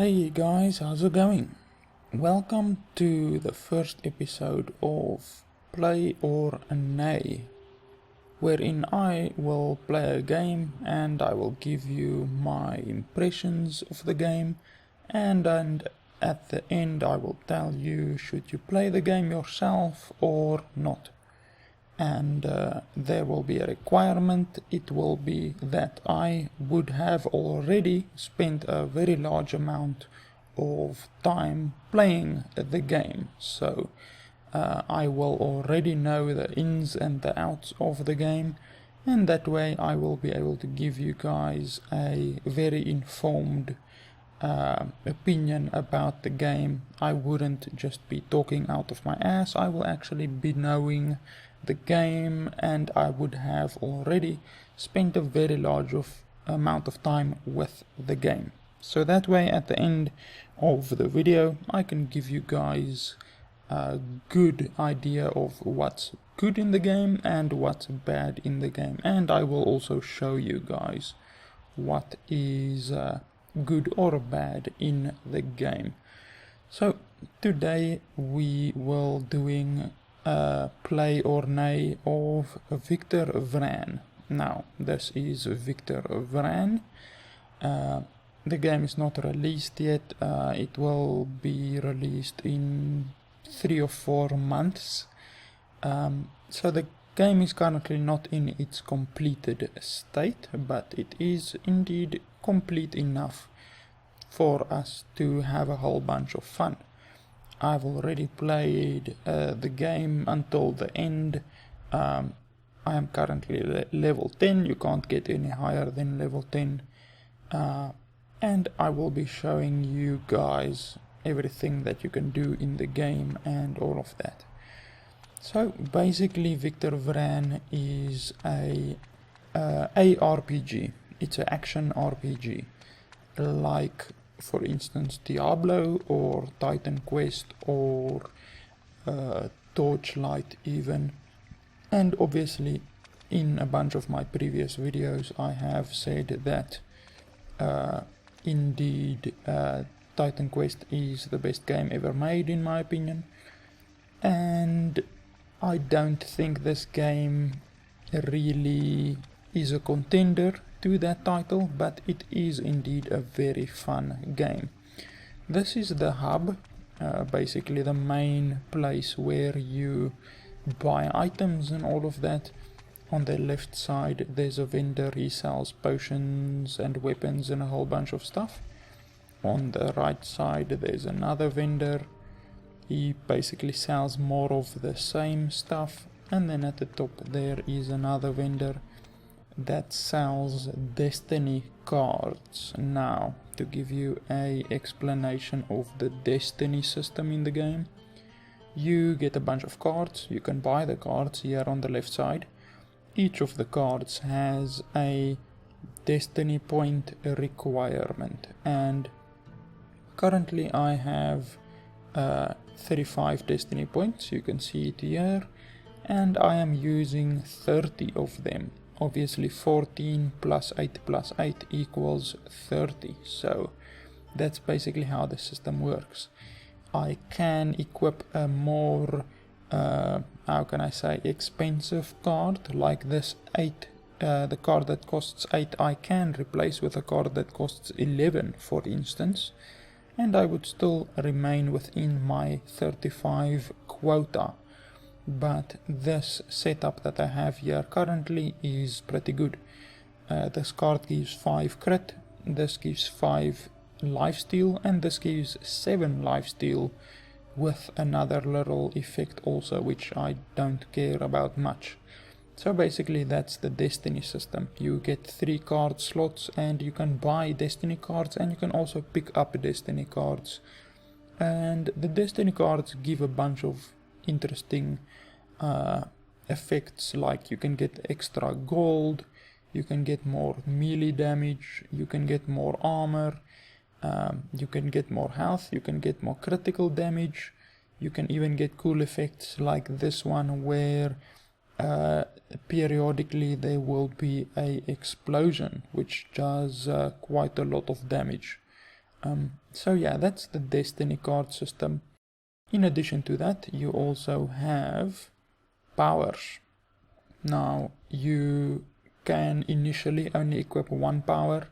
Hey guys, how's it going? Welcome to the first episode of Play or Neigh, wherein I will play a game and I will give you my impressions of the game, and at the end I will tell you should you play the game yourself or not. And there will be a requirement. It will be that I would have already spent a very large amount of time playing the game, so I will already know the ins and the outs of the game, and that way I will be able to give you guys a very informed opinion about the game. I wouldn't just be talking out of my ass. I will actually be knowing the game, and I would have already spent a very large amount of time with the game. So that way at the end of the video I can give you guys a good idea of what's good in the game and what's bad in the game, and I will also show you guys what is good or bad in the game. So today we will doing Play or Neigh of Victor Vran. Now this is Victor Vran. The game is not released yet. It will be released in 3 or 4 months. So the game is currently not in its completed state, but it is indeed complete enough for us to have a whole bunch of fun. I've already played the game until the end. I am currently level 10. You can't get any higher than level 10. And I will be showing you guys everything that you can do in the game and all of that. So basically Victor Vran is a ARPG. It's an action RPG, like for instance Diablo or Titan Quest or Torchlight even. And obviously in a bunch of my previous videos I have said that indeed Titan Quest is the best game ever made in my opinion, and I don't think this game really is a contender to that title, but it is indeed a very fun game. This is the hub, basically the main place where you buy items and all of that. On the left side there's a vendor, he sells potions and weapons and a whole bunch of stuff. On the right side there's another vendor, he basically sells more of the same stuff. And then at the top there is another vendor that sells Destiny cards. Now, to give you a explanation of the Destiny system in the game, you get a bunch of cards. You can buy the cards here on the left side. Each of the cards has a Destiny point requirement, and currently I have 35 Destiny points, you can see it here, and I am using 30 of them. Obviously 14 plus 8 plus 8 equals 30, so that's basically how the system works. I can equip a more, how can I say, expensive card, like this 8, the card that costs 8 I can replace with a card that costs 11 for instance, and I would still remain within my 35 quota. But this setup that I have here currently is pretty good. This card gives 5 crit, this gives 5 lifesteal, and this gives 7 lifesteal with another little effect also, which I don't care about much. So basically that's the Destiny system. You get 3 card slots and you can buy Destiny cards, and you can also pick up Destiny cards. And the Destiny cards give a bunch of interesting effects, like you can get extra gold, you can get more melee damage, you can get more armor, you can get more health, you can get more critical damage, you can even get cool effects like this one where periodically there will be a explosion which does quite a lot of damage. So yeah, that's the destiny card system. In addition to that, you also have powers. Now, you can initially only equip one power,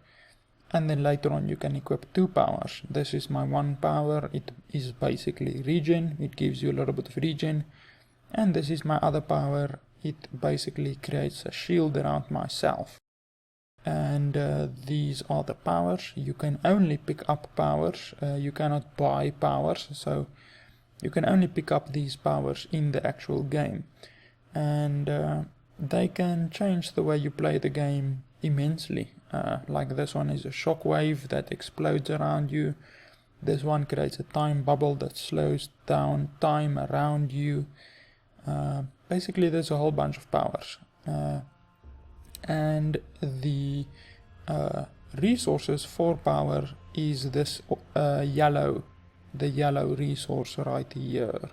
and then later on you can equip 2 powers. This is my 1 power. It is basically regen. It gives you a little bit of regen. And this is my other power. It basically creates a shield around myself. And these are the powers. You can only pick up powers. You cannot buy powers, so you can only pick up these powers in the actual game. And they can change the way you play the game immensely. Like this one is a shockwave that explodes around you. This one creates a time bubble that slows down time around you. Basically there's a whole bunch of powers. And the resources for power is this the yellow resource right here.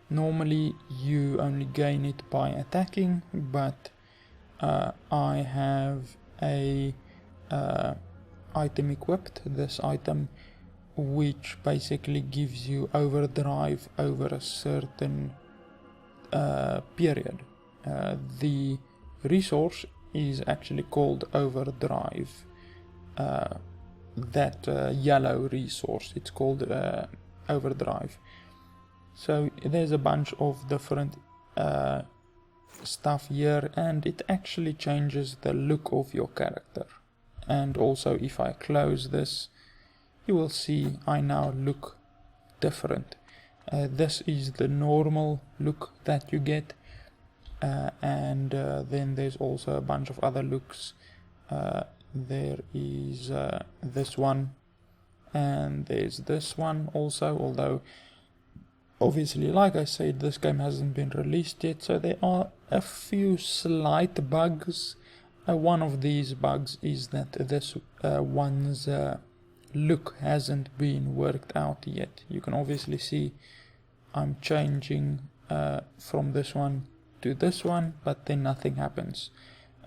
Normally you only gain it by attacking, but I have a item equipped, this item, which basically gives you overdrive over a certain period. The resource is actually called overdrive. That yellow resource, it's called overdrive. So there's a bunch of different stuff here, and it actually changes the look of your character. And also if I close this, you will see I now look different. This is the normal look that you get, and then there's also a bunch of other looks. There is this one, and there's this one also, although obviously, like I said, this game hasn't been released yet, so there are a few slight bugs. One of these bugs is that this one's look hasn't been worked out yet. You can obviously see I'm changing from this one to this one, but then nothing happens.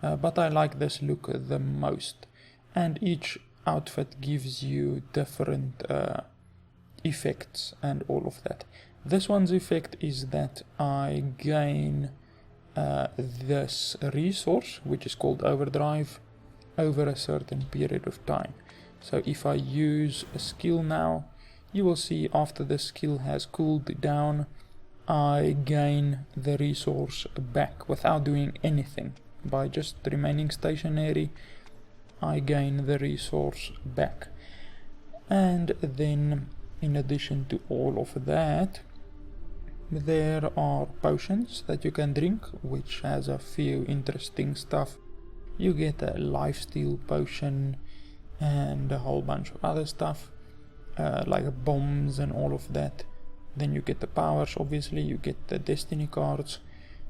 But I like this look the most, and each outfit gives you different effects and all of that. This one's effect is that I gain this resource, which is called overdrive, over a certain period of time. So if I use a skill now, you will see after the skill has cooled down, I gain the resource back without doing anything. By just remaining stationary, I gain the resource back. And then, in addition to all of that, there are potions that you can drink, which has a few interesting stuff. You get a lifesteal potion and a whole bunch of other stuff, like bombs and all of that. Then you get the powers, obviously, you get the destiny cards.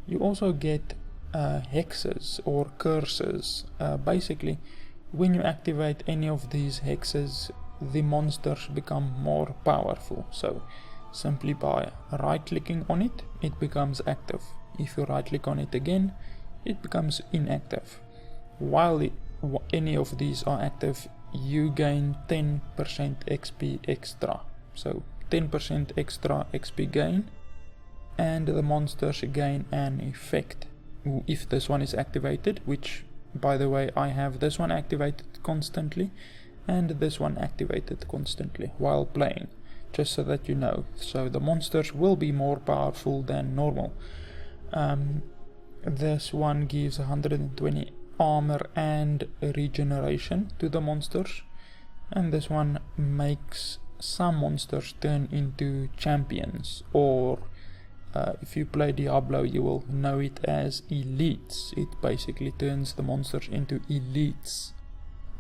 You also get hexes or curses. Basically, when you activate any of these hexes, the monsters become more powerful. So simply by right clicking on it, it becomes active. If you right click on it again, it becomes inactive. While any of these are active, you gain 10% XP extra. So 10% extra XP gain, and the monsters gain an effect if this one is activated, which, by the way, I have this one activated constantly and this one activated constantly while playing, just so that you know. So the monsters will be more powerful than normal. This one gives 120 armor and regeneration to the monsters, and this one makes some monsters turn into champions, or if you play Diablo, you will know it as elites. It basically turns the monsters into elites.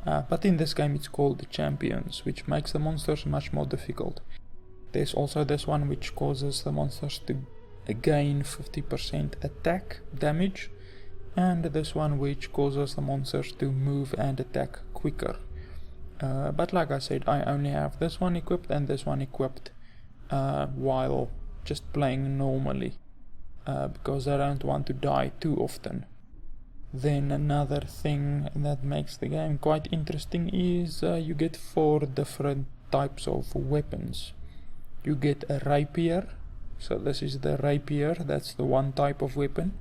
But in this game it's called champions, which makes the monsters much more difficult. There's also this one which causes the monsters to gain 50% attack damage, and this one which causes the monsters to move and attack quicker. But like I said, I only have this one equipped and this one equipped while just playing normally, because I don't want to die too often. Then another thing that makes the game quite interesting is you get 4 different types of weapons. You get a rapier, so this is the rapier, that's the one type of weapon.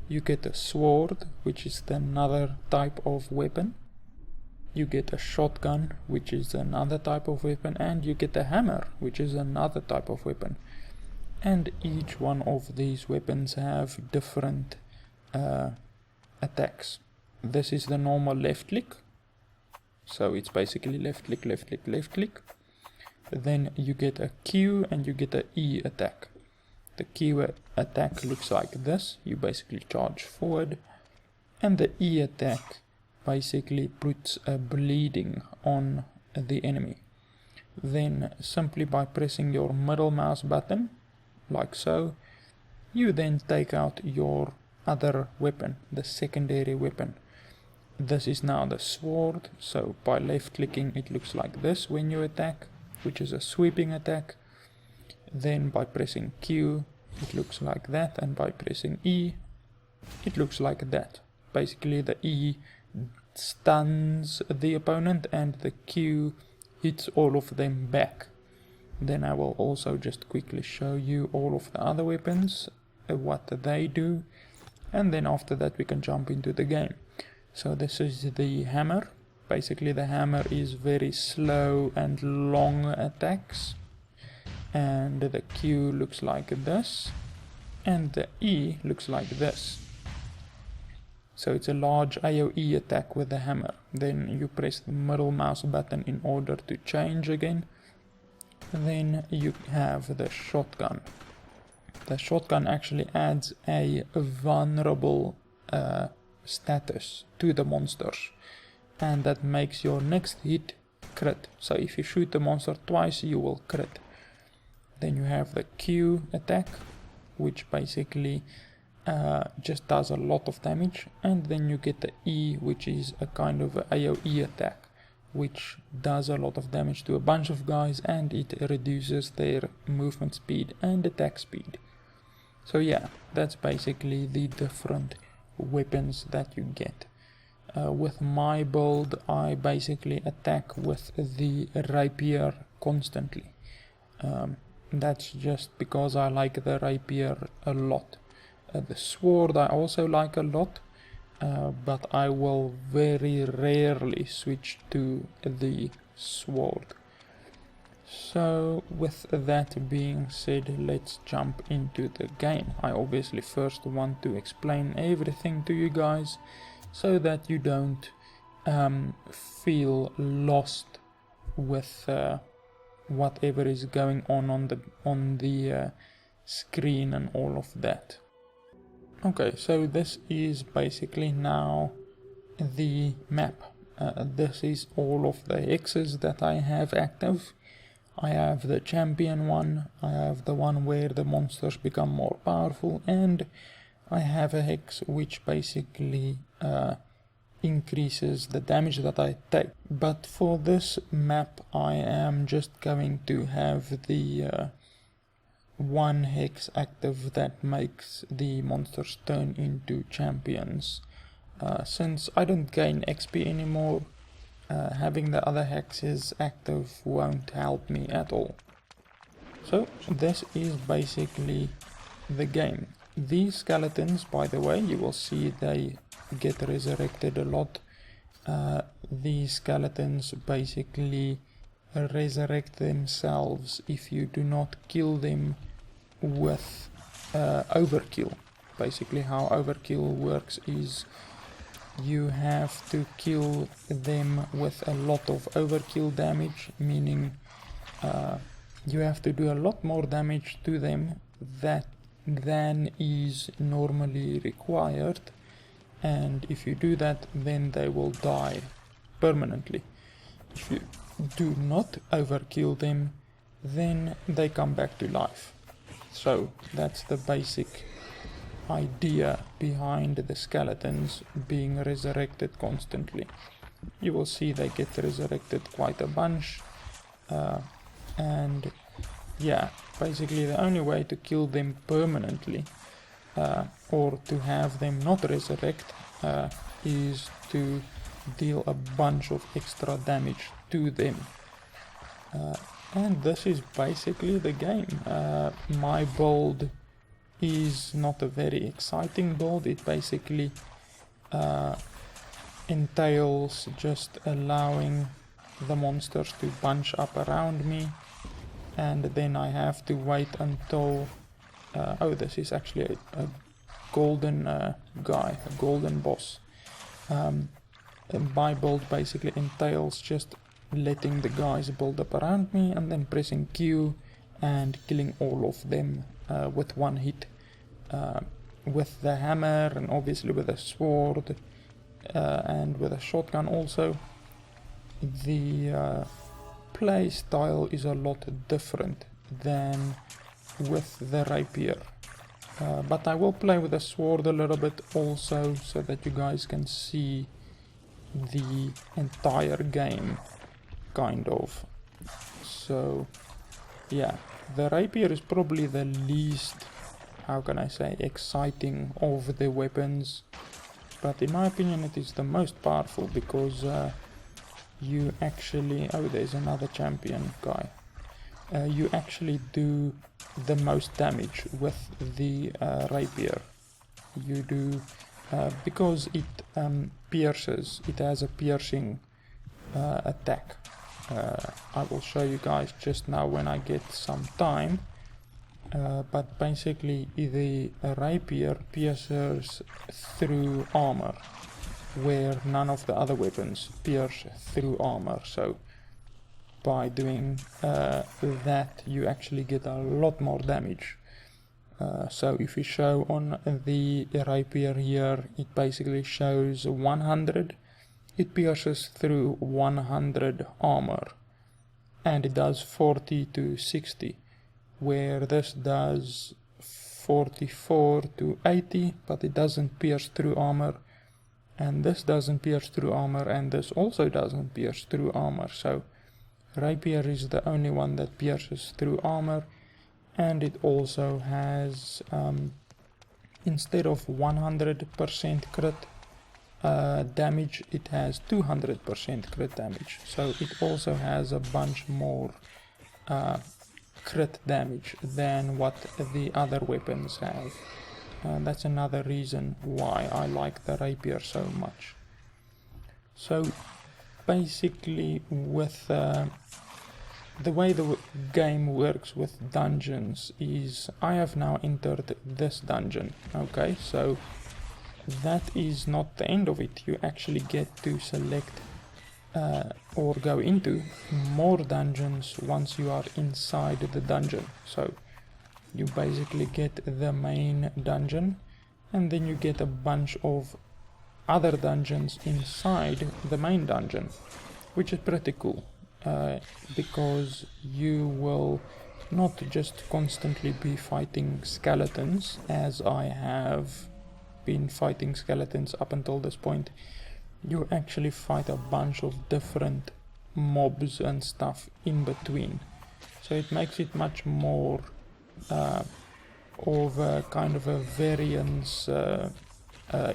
You get a sword, which is another type of weapon. You get a shotgun, which is another type of weapon, and you get a hammer, which is another type of weapon. And each one of these weapons have different attacks. This is the normal left click, so it's basically left click, left click, left click. Then you get a Q and you get a E attack. The Q attack looks like this, you basically charge forward, and the E attack basically puts a bleeding on the enemy. Then simply by pressing your middle mouse button, like so, you then take out your other weapon, the secondary weapon. This is now the sword, so by left clicking it looks like this when you attack, which is a sweeping attack. Then by pressing Q it looks like that, and by pressing E it looks like that. Basically the E stuns the opponent and the Q hits all of them back. Then I will also just quickly show you all of the other weapons, what they do, and then after that we can jump into the game. So this is the hammer. Basically the hammer is very slow and long attacks, and the Q looks like this, and the E looks like this. So it's a large AoE attack with the hammer. Then you press the middle mouse button in order to change again. Then you have the shotgun. The shotgun actually adds a vulnerable status to the monsters, and that makes your next hit crit. So if you shoot the monster twice you will crit. Then you have the Q attack, which basically just does a lot of damage, and then you get the E, which is a kind of a AoE attack, which does a lot of damage to a bunch of guys, and it reduces their movement speed and attack speed. So yeah, that's basically the different weapons that you get. With my build I basically attack with the rapier constantly. That's just because I like the rapier a lot. The sword I also like a lot, but I will very rarely switch to the sword. So with that being said, let's jump into the game. I obviously first want to explain everything to you guys, so that you don't feel lost with whatever is going on the screen and all of that. Okay, so this is basically now the map. This is all of the hexes that I have active. I have the champion one, I have the one where the monsters become more powerful, and I have a hex which basically increases the damage that I take. But for this map I am just going to have the one hex active that makes the monsters turn into champions. Since I don't gain XP anymore, having the other hexes active won't help me at all. So this is basically the game. These skeletons, by the way, you will see they get resurrected a lot. These skeletons basically resurrect themselves if you do not kill them with overkill. Basically how overkill works is you have to kill them with a lot of overkill damage, meaning you have to do a lot more damage to them than is normally required, and if you do that then they will die permanently. If you do not overkill them then they come back to life. So that's the basic idea behind the skeletons being resurrected constantly. You will see they get resurrected quite a bunch, and yeah, basically the only way to kill them permanently or to have them not resurrect is to deal a bunch of extra damage to them. And this is basically the game. My build is not a very exciting build. It basically entails just allowing the monsters to bunch up around me, and then I have to wait until oh, this is actually a golden guy, a golden boss. My build basically entails just letting the guys build up around me and then pressing Q and killing all of them with one hit, with the hammer and obviously with a sword and with a shotgun also. The play style is a lot different than with the rapier, but I will play with the sword a little bit also so that you guys can see the entire game, kind of. So yeah, the rapier is probably the least, how can I say, exciting of the weapons, but in my opinion it is the most powerful because you actually, oh, there's another champion guy, you actually do the most damage with the rapier. You do because it pierces, it has a piercing attack. I will show you guys just now when I get some time, but basically the rapier pierces through armor, where none of the other weapons pierce through armor. So by doing that you actually get a lot more damage. So if you show on the rapier here, it basically shows 100. It pierces through 100 armor, and it does 40 to 60, where this does 44 to 80, but it doesn't pierce through armor, and this doesn't pierce through armor, and this also doesn't pierce through armor. So rapier is the only one that pierces through armor, and it also has instead of 100% crit damage, it has 200% crit damage. So it also has a bunch more crit damage than what the other weapons have. That's another reason why I like the rapier so much. So basically with the way the game works with dungeons is I have now entered this dungeon. Okay, so that is not the end of it. You actually get to select or go into more dungeons once you are inside the dungeon. So you basically get the main dungeon, and then you get a bunch of other dungeons inside the main dungeon, which is pretty cool, because you will not just constantly be fighting skeletons, as I have been fighting skeletons up until this point. You actually fight a bunch of different mobs and stuff in between, so it makes it much more of a kind of a variance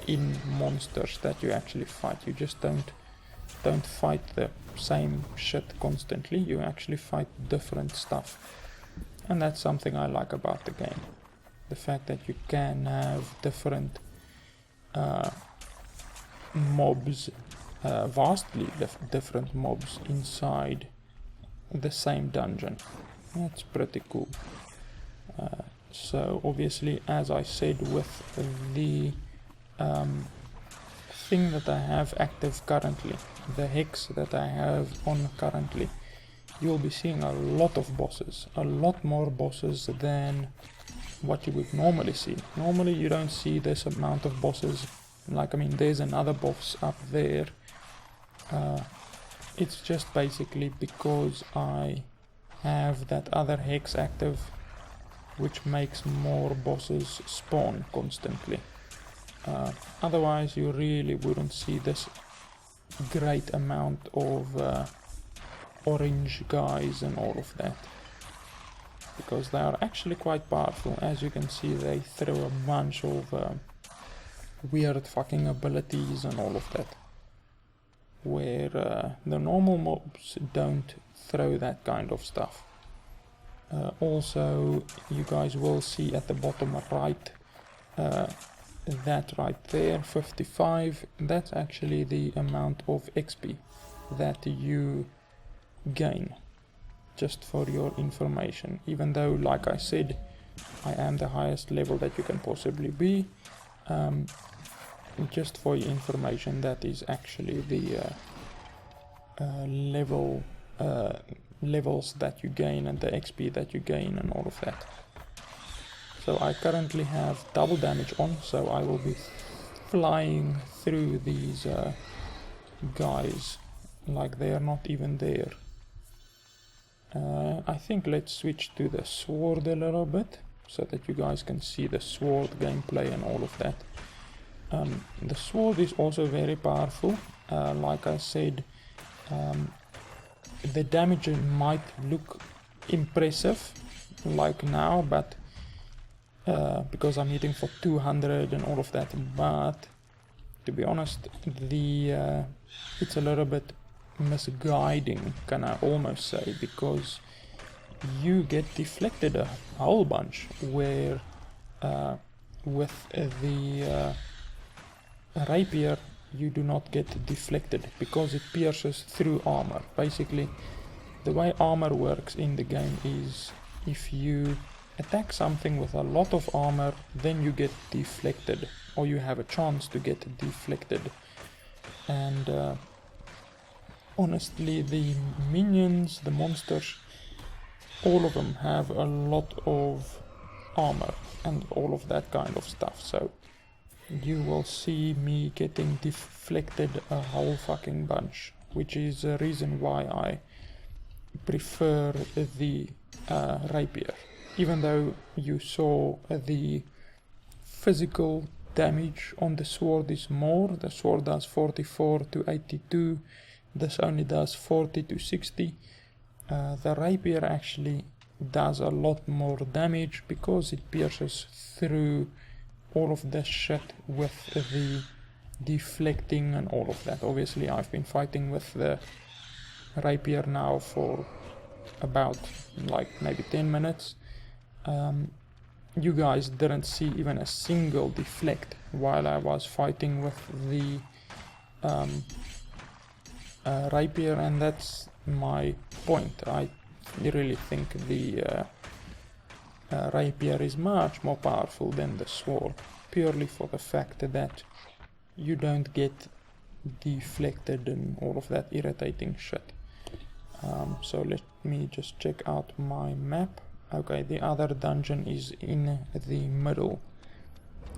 in monsters that you actually fight. You just don't fight the same shit constantly. You actually fight different stuff, and that's something I like about the game, the fact that you can have different mobs, vastly different mobs inside the same dungeon. That's pretty cool. So obviously, as I said, with the thing that I have active currently, the hex that I have on currently, you'll be seeing a lot of bosses, a lot more bosses than what you would normally see. Normally you don't see this amount of bosses. Like, I mean, there's another boss up there. It's just basically because I have that other hex active, which makes more bosses spawn constantly. Otherwise you really wouldn't see this great amount of orange guys and all of that, because they are actually quite powerful. As you can see, they throw a bunch of weird fucking abilities and all of that. where the normal mobs don't throw that kind of stuff. Also, you guys will see at the bottom right, that right there, 55, that's actually the amount of XP that you gain, just for your information. Even though, like I said, I am the highest level that you can possibly be, just for your information, that is actually the levels that you gain and the XP that you gain and all of that. So I currently have double damage on, so I will be flying through these guys like they are not even there. I think let's switch to the sword a little bit, so that you guys can see the sword gameplay and all of that. The sword is also very powerful. Like I said, the damage might look impressive like now, but because I'm hitting for 200 and all of that, but to be honest, it's a little bit misguiding, can I almost say, because you get deflected a whole bunch, where with the rapier you do not get deflected because it pierces through armor. Basically, the way armor works in the game is if you attack something with a lot of armor, then you get deflected, or you have a chance to get deflected. And honestly, the minions, the monsters, all of them have a lot of armor and all of that kind of stuff, so you will see me getting deflected a whole fucking bunch, which is a reason why I prefer the rapier. Even though you saw the physical damage on the sword is more, the sword does 44 to 82, this only does 40 to 60. The rapier actually does a lot more damage because it pierces through all of this shit with the deflecting and all of that. Obviously, I've been fighting with the rapier now for about like maybe 10 minutes. You guys didn't see even a single deflect while I was fighting with the rapier, and that's my point. I really think the rapier is much more powerful than the sword, purely for the fact that you don't get deflected and all of that irritating shit. So let me just check out my map. Okay, the other dungeon is in the middle,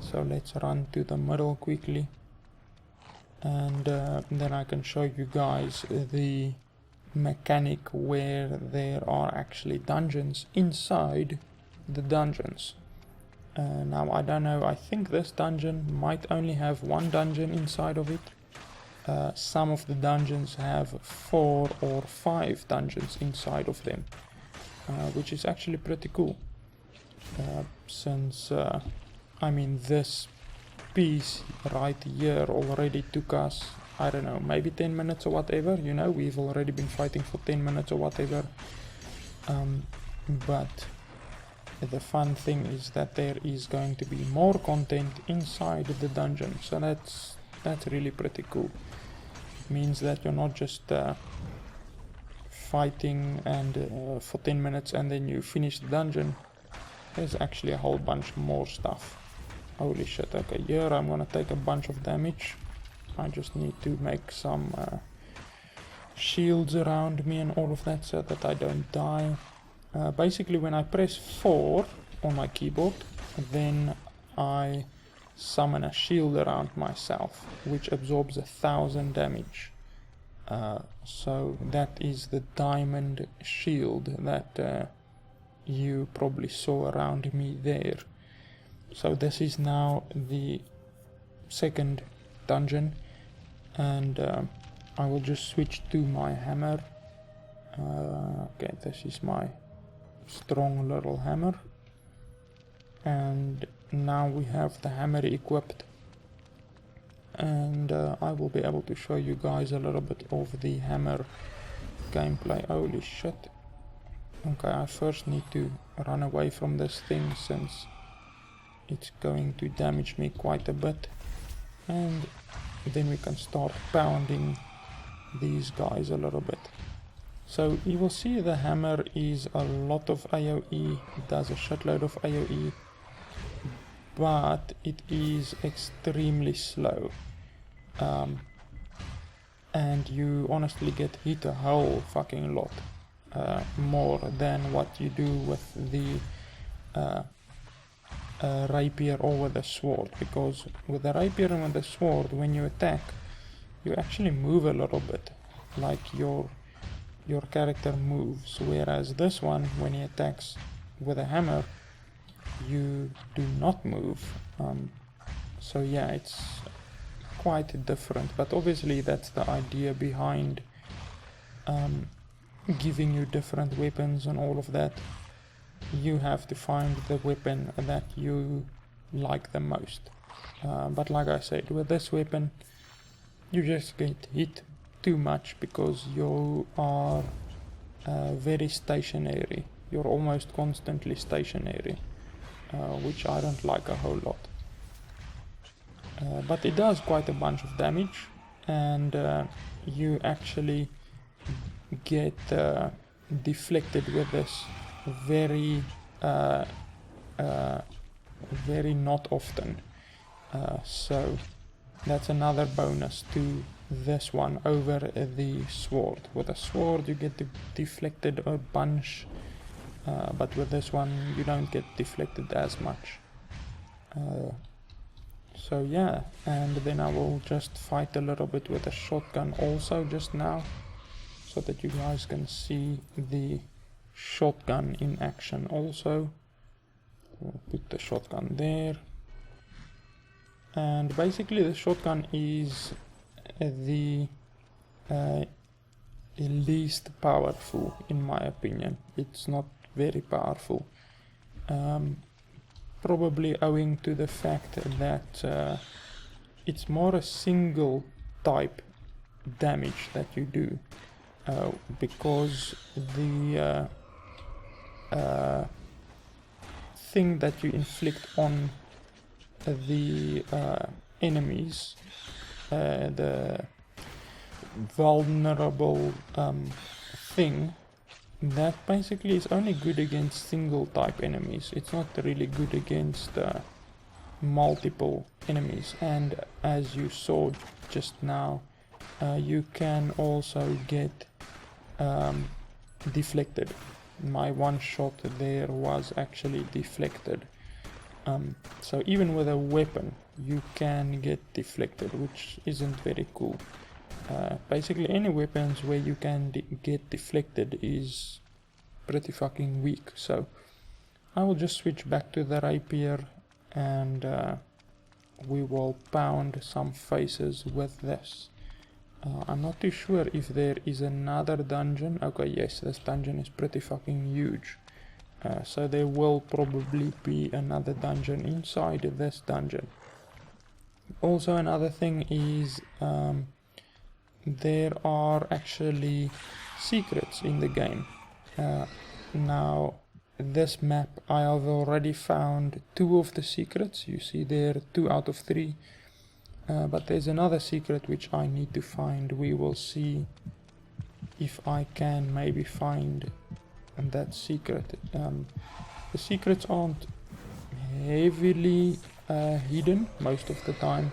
so let's run to the middle quickly, and then I can show you guys the mechanic where there are actually dungeons inside the dungeons. Now I don't know, I think this dungeon might only have one dungeon inside of it. Some of the dungeons have 4 or 5 dungeons inside of them, which is actually pretty cool, since I mean, this piece right here already took us, I don't know, maybe 10 minutes or whatever. You know, we've already been fighting for 10 minutes or whatever, but the fun thing is that there is going to be more content inside the dungeon, so that's really pretty cool. It means that you're not just fighting and for 10 minutes and then you finish the dungeon. There's actually a whole bunch more stuff. Holy shit. Okay, here I'm gonna take a bunch of damage. I just need to make some shields around me and all of that so that I don't die. Basically, when I press 4 on my keyboard, then I summon a shield around myself, which absorbs 1000 damage. So that is the diamond shield that you probably saw around me there. So this is now the second dungeon, and I will just switch to my hammer. Okay, this is my strong little hammer, and now we have the hammer equipped, and I will be able to show you guys a little bit of the hammer gameplay. Holy shit. Okay, I first need to run away from this thing since it's going to damage me quite a bit, and then we can start pounding these guys a little bit. So you will see the hammer is a lot of AoE, it does a shitload of AoE, but it is extremely slow, and you honestly get hit a whole fucking lot more than what you do with the rapier or with the sword, because with the rapier and with the sword, when you attack, you actually move a little bit, like your character moves, whereas this one, when he attacks with a hammer, you do not move. So yeah, it's quite different, but obviously that's the idea behind giving you different weapons and all of that. You have to find the weapon that you like the most, but like I said, with this weapon you just get hit too much because you are very stationary. You're almost constantly stationary, which I don't like a whole lot. But it does quite a bunch of damage, and you actually get deflected with this very not often. So that's another bonus to this one over the sword. With a sword you get deflected a bunch, but with this one you don't get deflected as much. So yeah, and then I will just fight a little bit with a shotgun also just now, so that you guys can see the shotgun in action also. We'll put the shotgun there, and basically the shotgun is the least powerful in my opinion. It's not very powerful, probably owing to the fact that it's more a single type damage that you do, because the thing that you inflict on the enemies, the vulnerable thing, that basically is only good against single type enemies. It's not really good against multiple enemies, and as you saw just now, you can also get deflected. My one shot there was actually deflected. So even with a weapon you can get deflected, which isn't very cool. Basically any weapons where you can get deflected is pretty fucking weak. So I will just switch back to the rapier, and we will pound some faces with this. I'm not too sure if there is another dungeon. Okay, yes, this dungeon is pretty fucking huge. So there will probably be another dungeon inside this dungeon. Also another thing is there are actually secrets in the game. Now this map I have already found 2 of the secrets. You see there 2 out of 3. But there's another secret which I need to find. We will see if I can maybe find that secret. The secrets aren't heavily hidden most of the time,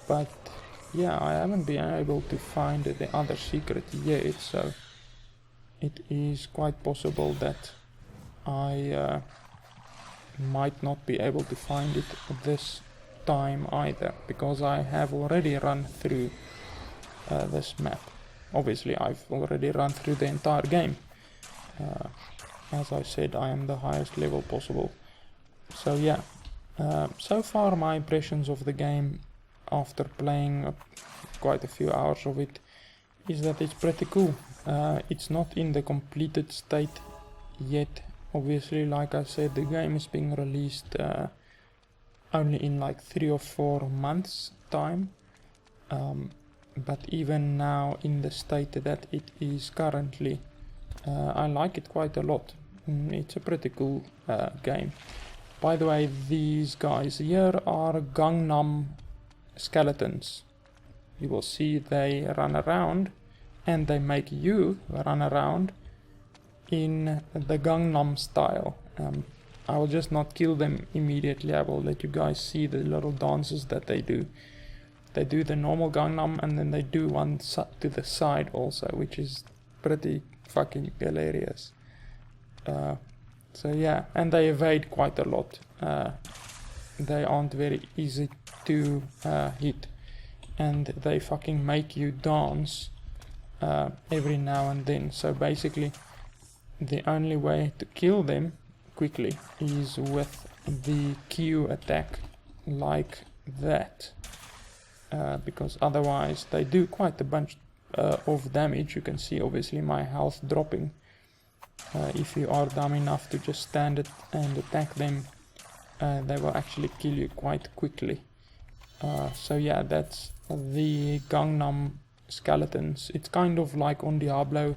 but yeah, I haven't been able to find the other secret yet, so it is quite possible that I might not be able to find it this time either, because I have already run through this map. Obviously I've already run through the entire game. As I said, I am the highest level possible. So yeah, so far my impressions of the game after playing quite a few hours of it is that it's pretty cool. It's not in the completed state yet. Obviously, like I said, the game is being released only in like 3 or 4 months time. But even now in the state that it is currently, I like it quite a lot. It's a pretty cool game. By the way, these guys here are gangnam skeletons. You will see they run around and they make you run around in the gangnam style. I will just not kill them immediately. I will let you guys see the little dances that they do. They do the normal gangnam and then they do one to the side also, which is pretty fucking hilarious. So yeah, and they evade quite a lot. They aren't very easy to hit, and they fucking make you dance every now and then. So basically the only way to kill them quickly is with the Q attack like that, because otherwise they do quite a bunch of damage. You can see obviously my health dropping. If you are dumb enough to just stand it and attack them, they will actually kill you quite quickly. So yeah, that's the gangnam skeletons. It's kind of like on Diablo.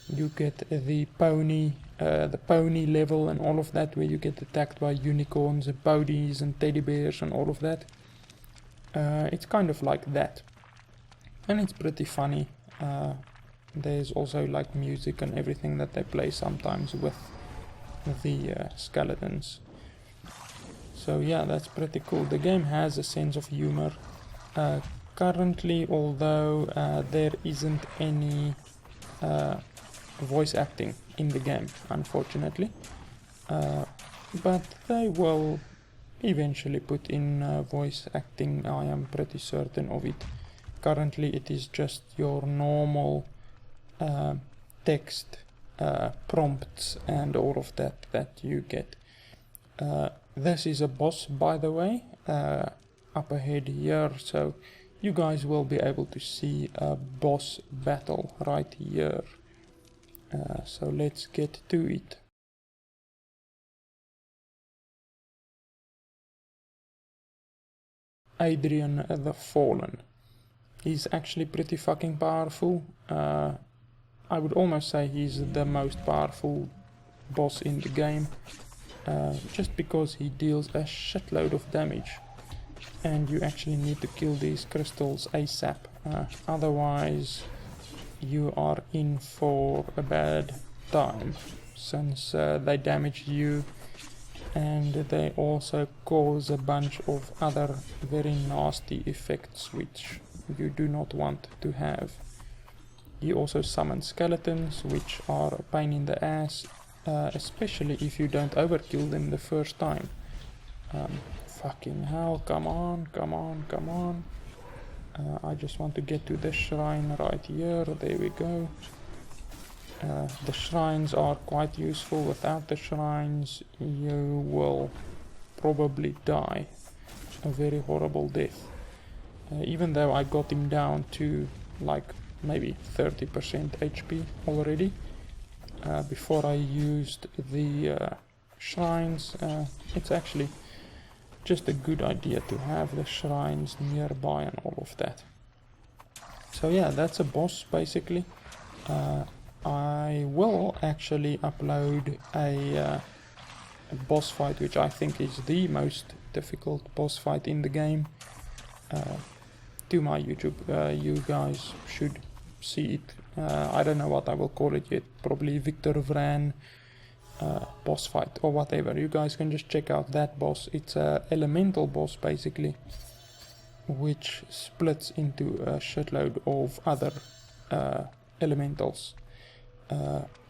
You get the pony level and all of that, where you get attacked by unicorns and ponies and teddy bears and all of that. It's kind of like that, and it's pretty funny. There's also like music and everything that they play sometimes with the skeletons. So yeah, that's pretty cool. The game has a sense of humor. Currently, although there isn't any voice acting in the game, unfortunately, but they will eventually put in voice acting. I am pretty certain of it. Currently it is just your normal text prompts and all of that you get. This is a boss, by the way, up ahead here, so you guys will be able to see a boss battle right here. So let's get to it. Adrian the Fallen. He's actually pretty fucking powerful. I would almost say he's the most powerful boss in the game, just because he deals a shitload of damage, and you actually need to kill these crystals ASAP, otherwise you are in for a bad time, since they damage you and they also cause a bunch of other very nasty effects which you do not want to have. He also summons skeletons, which are a pain in the ass, especially if you don't overkill them the first time. Fucking hell, come on, come on, come on. I just want to get to the shrine right here. There we go. The shrines are quite useful. Without the shrines you will probably die a very horrible death. Even though I got him down to like maybe 30% HP already before I used the shrines. It's actually just a good idea to have the shrines nearby and all of that. So yeah, that's a boss basically. I will actually upload a boss fight, which I think is the most difficult boss fight in the game, to my YouTube. You guys should see it. I don't know what I will call it yet, probably Victor Vran boss fight or whatever. You guys can just check out that boss. It's a elemental boss basically, which splits into a shitload of other elementals.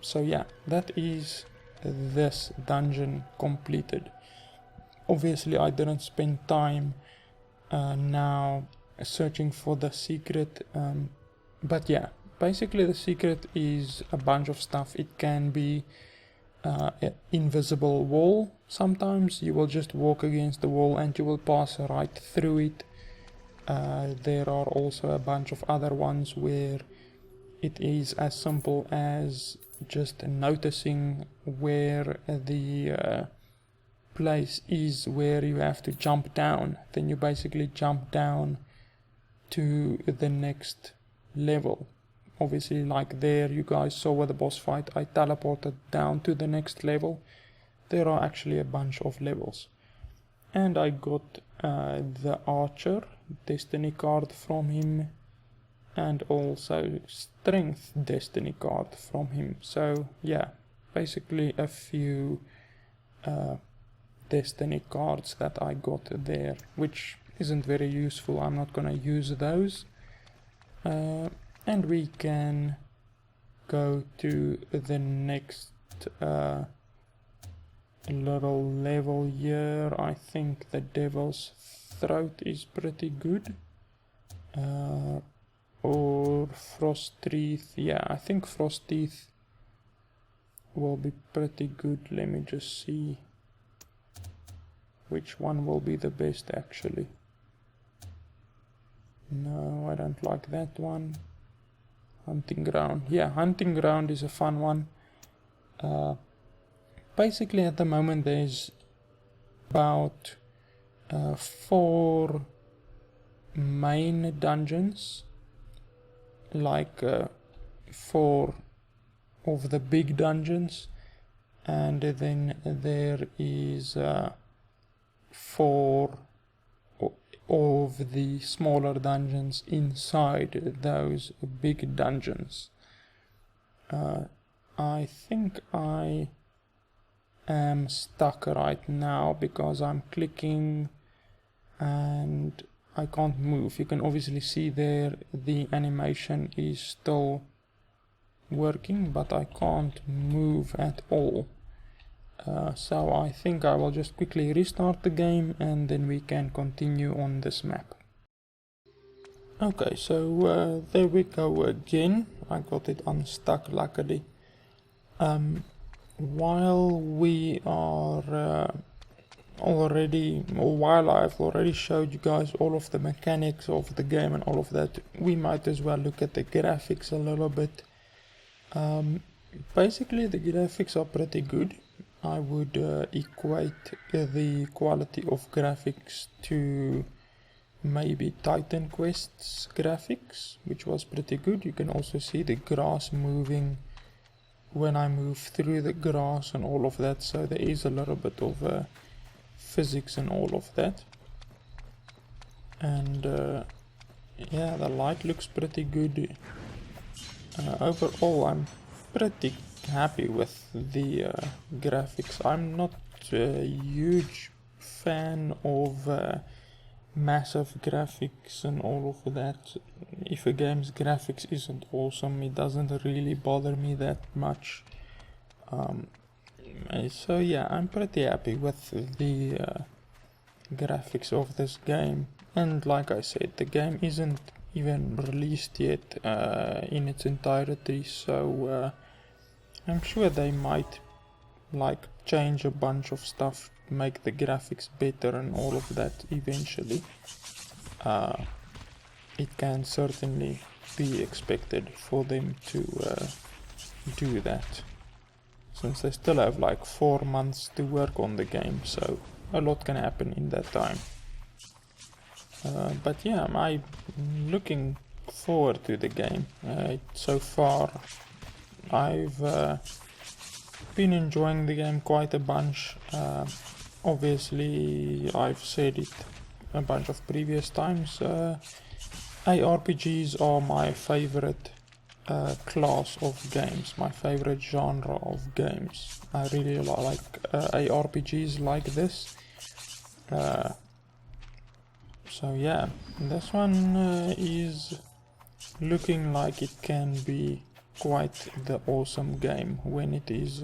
So yeah, that is this dungeon completed. Obviously I didn't spend time now searching for the secret, but yeah, basically the secret is a bunch of stuff. It can be an invisible wall. Sometimes you will just walk against the wall and you will pass right through it. There are also a bunch of other ones where it is as simple as just noticing where the place is where you have to jump down. Then you basically jump down to the next level. Obviously, like there you guys saw with the boss fight, I teleported down to the next level. There are actually a bunch of levels. And I got the archer destiny card from him, and also strength destiny card from him. So yeah, basically a few destiny cards that I got there, which isn't very useful. I'm not gonna use those. And we can go to the next little level here. I think the Devil's Throat is pretty good. Or Frost Teeth. Yeah, I think Frost Teeth will be pretty good. Let me just see which one will be the best actually. No, I don't like that one. Hunting Ground. Yeah, Hunting Ground is a fun one. Basically at the moment there's about 4 main dungeons, like 4 of the big dungeons, and then there is 4 of the smaller dungeons inside those big dungeons. I think I am stuck right now because I'm clicking and I can't move. You can obviously see there the animation is still working, but I can't move at all. So I think I will just quickly restart the game and then we can continue on this map. Okay, so there we go again. I got it unstuck luckily. While we are while I've already showed you guys all of the mechanics of the game and all of that, we might as well look at the graphics a little bit. Basically the graphics are pretty good. I would equate the quality of graphics to maybe Titan Quest's graphics, which was pretty good. You can also see the grass moving when I move through the grass and all of that, so there is a little bit of physics and all of that. And yeah, the light looks pretty good. Overall I'm pretty happy with the graphics. I'm not a huge fan of massive graphics and all of that. If a game's graphics isn't awesome, it doesn't really bother me that much. So yeah, I'm pretty happy with the graphics of this game. And like I said, the game isn't even released yet in its entirety, so I'm sure they might like change a bunch of stuff, make the graphics better and all of that eventually. It can certainly be expected for them to do that, since they still have like 4 months to work on the game, so a lot can happen in that time. But yeah, I'm looking forward to the game. So far I've been enjoying the game quite a bunch. Obviously I've said it a bunch of previous times, ARPGs are my favorite class of games, my favorite genre of games. I really like ARPGs like this. So yeah, this one is looking like it can be quite the awesome game when it is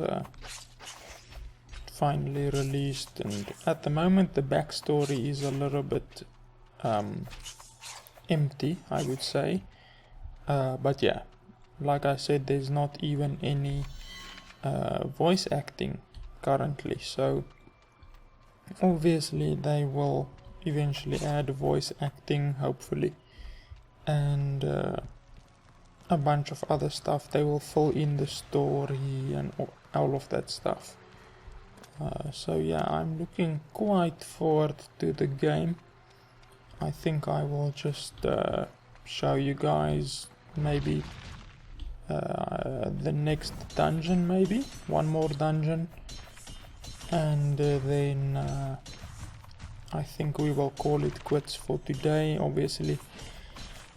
finally released. And at the moment the backstory is a little bit empty, I would say, but yeah, like I said, there's not even any voice acting currently, so obviously they will eventually add voice acting, hopefully, and a bunch of other stuff. They will fill in the story and all of that stuff. So yeah, I'm looking quite forward to the game. I think I will just show you guys maybe the next dungeon, maybe one more dungeon, and then I think we will call it quits for today. Obviously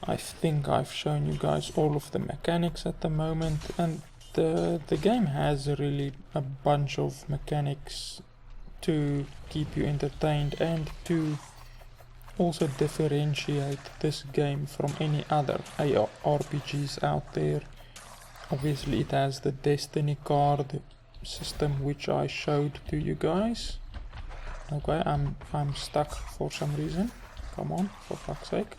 I think I've shown you guys all of the mechanics at the moment, and the game has really a bunch of mechanics to keep you entertained and to also differentiate this game from any other ARPGs out there. Obviously it has the Destiny card system, which I showed to you guys. Okay, I'm stuck for some reason. Come on, for fuck's sake.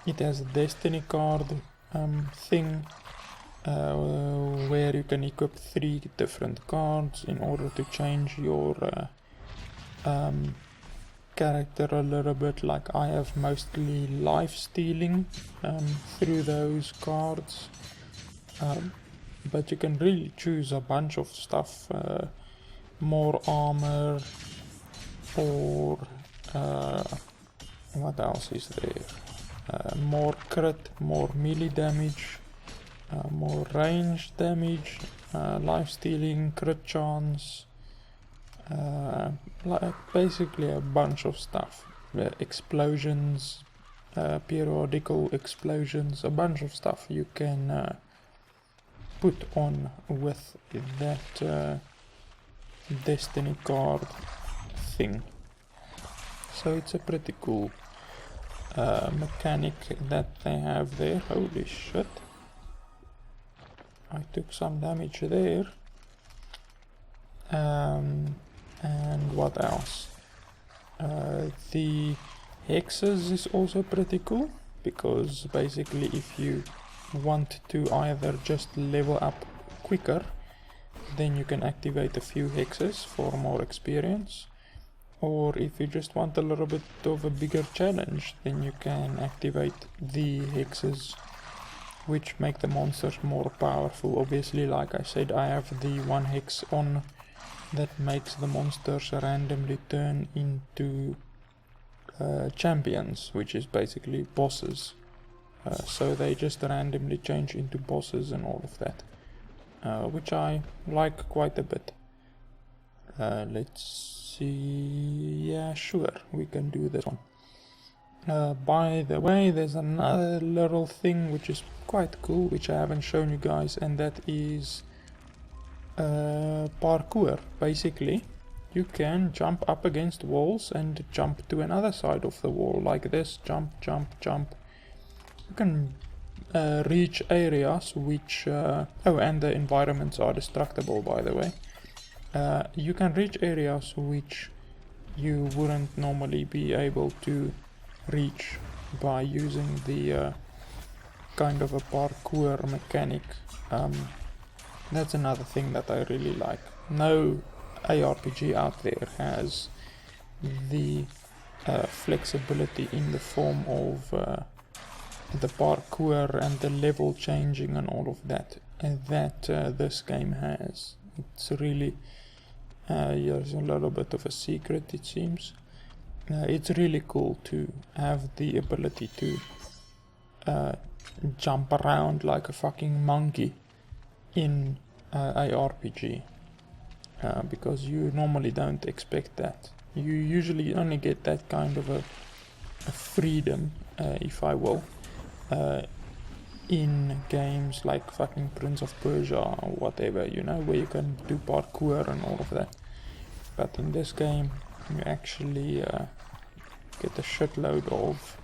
It has a Destiny card thing where you can equip 3 different cards in order to change your character a little bit. Like I have mostly life stealing through those cards, but you can really choose a bunch of stuff, more armor, or what else is there, more crit, more melee damage, more range damage, life stealing, crit chance, like basically a bunch of stuff, explosions, periodical explosions, a bunch of stuff you can put on with that Destiny card thing. So it's a pretty cool mechanic that they have there. Holy shit, I took some damage there. And what else? The hexes is also pretty cool, because basically if you want to either just level up quicker, then you can activate a few hexes for more experience, or if you just want a little bit of a bigger challenge, then you can activate the hexes, which make the monsters more powerful. Obviously, like I said, I have the 1 hex on that makes the monsters randomly turn into champions, which is basically bosses. So they just randomly change into bosses and all of that, which I like quite a bit. Let's see, yeah, sure, we can do this one. By the way, there's another little thing which is quite cool, which I haven't shown you guys, and that is parkour. Basically, you can jump up against walls and jump to another side of the wall, like this, jump, jump, jump. You can reach areas which, oh, and the environments are destructible, by the way. You can reach areas which you wouldn't normally be able to reach by using the kind of a parkour mechanic. That's another thing that I really like. No ARPG out there has the flexibility in the form of the parkour and the level changing and all of that that this game has. It's really here's a little bit of a secret, it seems. It's really cool to have the ability to jump around like a fucking monkey in a RPG, because you normally don't expect that. You usually only get that kind of a freedom, if I will, in games like fucking Prince of Persia or whatever, you know, where you can do parkour and all of that. But in this game you actually get a shitload of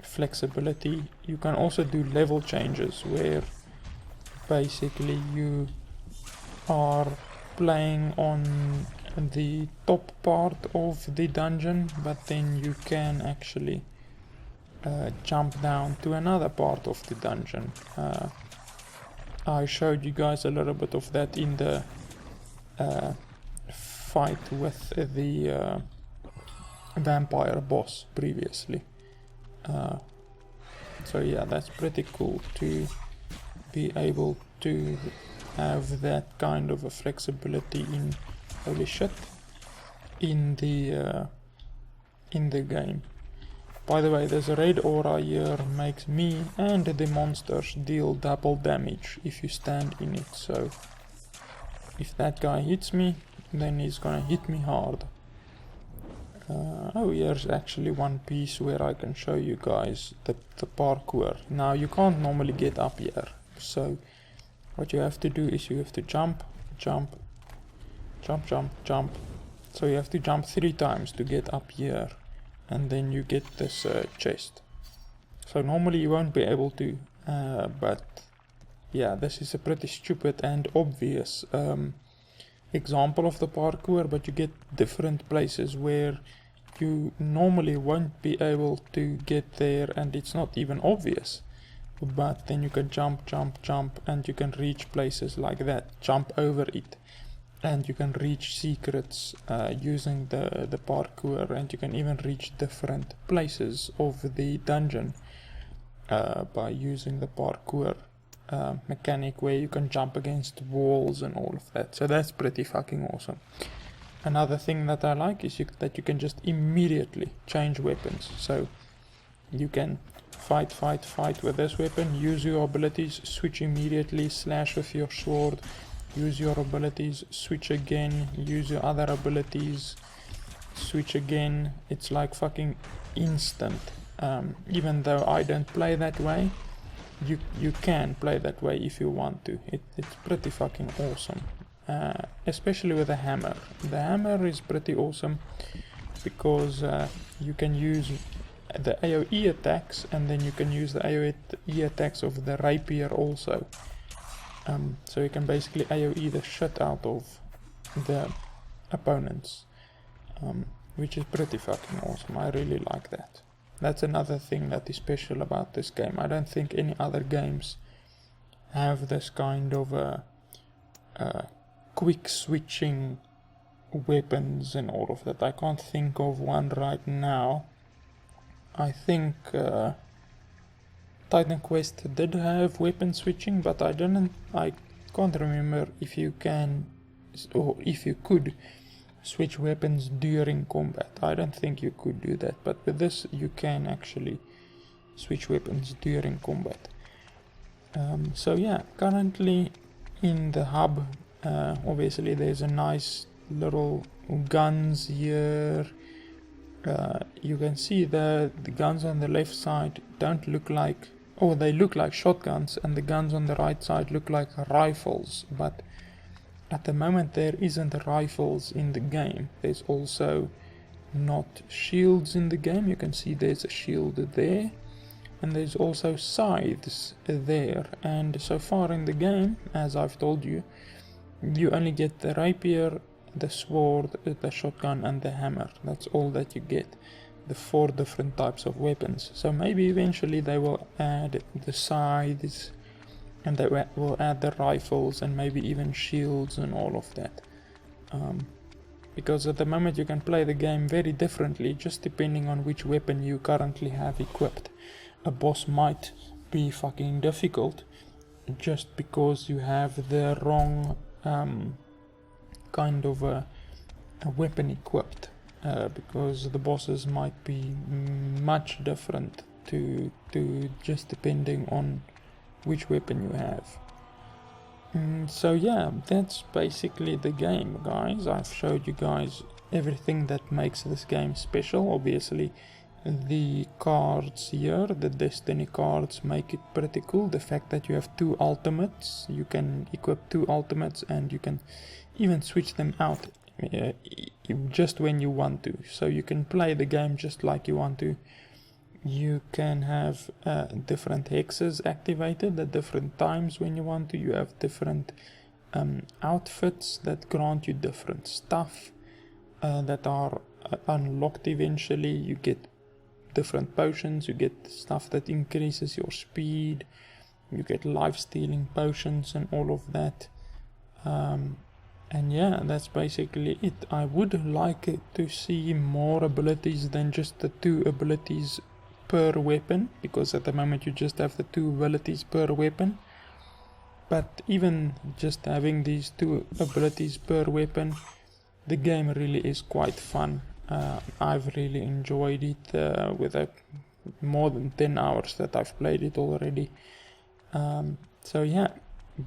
flexibility. You can also do level changes where basically you are playing on the top part of the dungeon, but then you can actually jump down to another part of the dungeon. I showed you guys a little bit of that in the fight with the vampire boss previously. So yeah, that's pretty cool to be able to have that kind of a flexibility in, holy shit, in the game. By the way, there's a red aura here, makes me and the monsters deal double damage if you stand in it, so if that guy hits me, then he's gonna hit me hard. Oh, here's actually one piece where I can show you guys the parkour. Now, you can't normally get up here, so what you have to do is you have to jump, jump, jump, jump, jump. So you have to jump 3 times to get up here, and then you get this chest. So normally you won't be able to, but yeah, this is a pretty stupid and obvious example of the parkour, but you get different places where you normally won't be able to get there, and it's not even obvious. But then you can jump, jump, jump, and you can reach places like that, jump over it. And you can reach secrets using the parkour, and you can even reach different places of the dungeon by using the parkour mechanic, where you can jump against walls and all of that. So that's pretty fucking awesome. Another thing that I like is that you can just immediately change weapons. So you can fight with this weapon, use your abilities, switch immediately, slash with your sword, use your abilities, switch again, use your other abilities, switch again. It's like fucking instant. Even though I don't play that way, you can play that way if you want to. It's pretty fucking awesome. Especially with a hammer. The hammer is pretty awesome because you can use the AoE attacks, and then you can use the AoE attacks of the rapier also. So you can basically AoE the shit out of the opponents, which is pretty fucking awesome. I really like that. That's another thing that is special about this game. I don't think any other games have this kind of quick switching weapons and all of that. I can't think of one right now. I think Titan Quest did have weapon switching, but I can't remember if you can, or if you could switch weapons during combat. I don't think you could do that, but with this you can actually switch weapons during combat. So yeah, currently in the hub, obviously there's a nice little guns here. You can see the guns on the left side don't look like, or they look like shotguns, and the guns on the right side look like rifles, but at the moment there isn't rifles in the game. There's also not shields in the game. You can see there's a shield there, and there's also scythes there, and so far in the game, as I've told you, you only get the rapier, the sword, the shotgun, and the hammer. That's all that you get, the 4 different types of weapons. So maybe eventually they will add the scythes, and they will add the rifles, and maybe even shields and all of that. Because at the moment you can play the game very differently, just depending on which weapon you currently have equipped. A boss might be fucking difficult just because you have the wrong kind of a weapon equipped, because the bosses might be much different to just depending on which weapon you have. So yeah, that's basically the game, guys. I've showed you guys everything that makes this game special. Obviously the cards here, the Destiny cards, make it pretty cool. The fact that you have 2 ultimates, you can equip 2 ultimates, and you can even switch them out just when you want to. So you can play the game just like you want to. You can have different hexes activated at different times when you want to. You have different outfits that grant you different stuff that are unlocked eventually. You get different potions, you get stuff that increases your speed, you get life-stealing potions and all of that. And yeah, that's basically it. I would like to see more abilities than just the 2 abilities per weapon, because at the moment you just have the 2 abilities per weapon. But even just having these 2 abilities per weapon, the game really is quite fun. I've really enjoyed it with more than 10 hours that I've played it already. So yeah,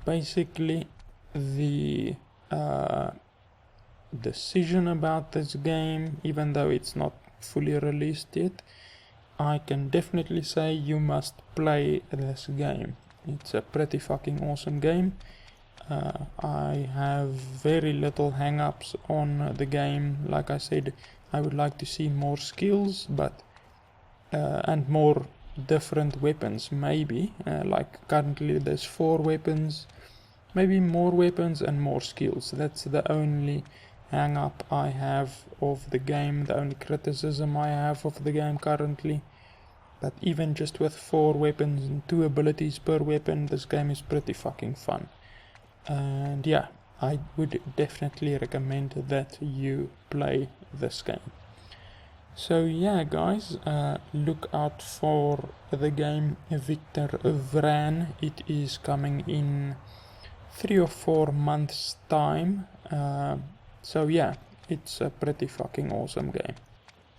basically the decision about this game, even though it's not fully released yet, I can definitely say you must play this game. It's a pretty fucking awesome game. I have very little hang-ups on the game. Like I said, I would like to see more skills, but and more different weapons, maybe. Like currently there's 4 weapons, maybe more weapons and more skills. That's the only hang-up I have of the game, the only criticism I have of the game currently. But even just with 4 weapons and 2 abilities per weapon, this game is pretty fucking fun. And yeah, I would definitely recommend that you play this game. So yeah guys, look out for the game Victor Vran. It is coming in 3 or 4 months time. So yeah, it's a pretty fucking awesome game.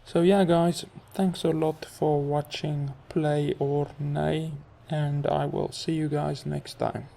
So yeah guys, thanks a lot for watching Play or Neigh, and I will see you guys next time.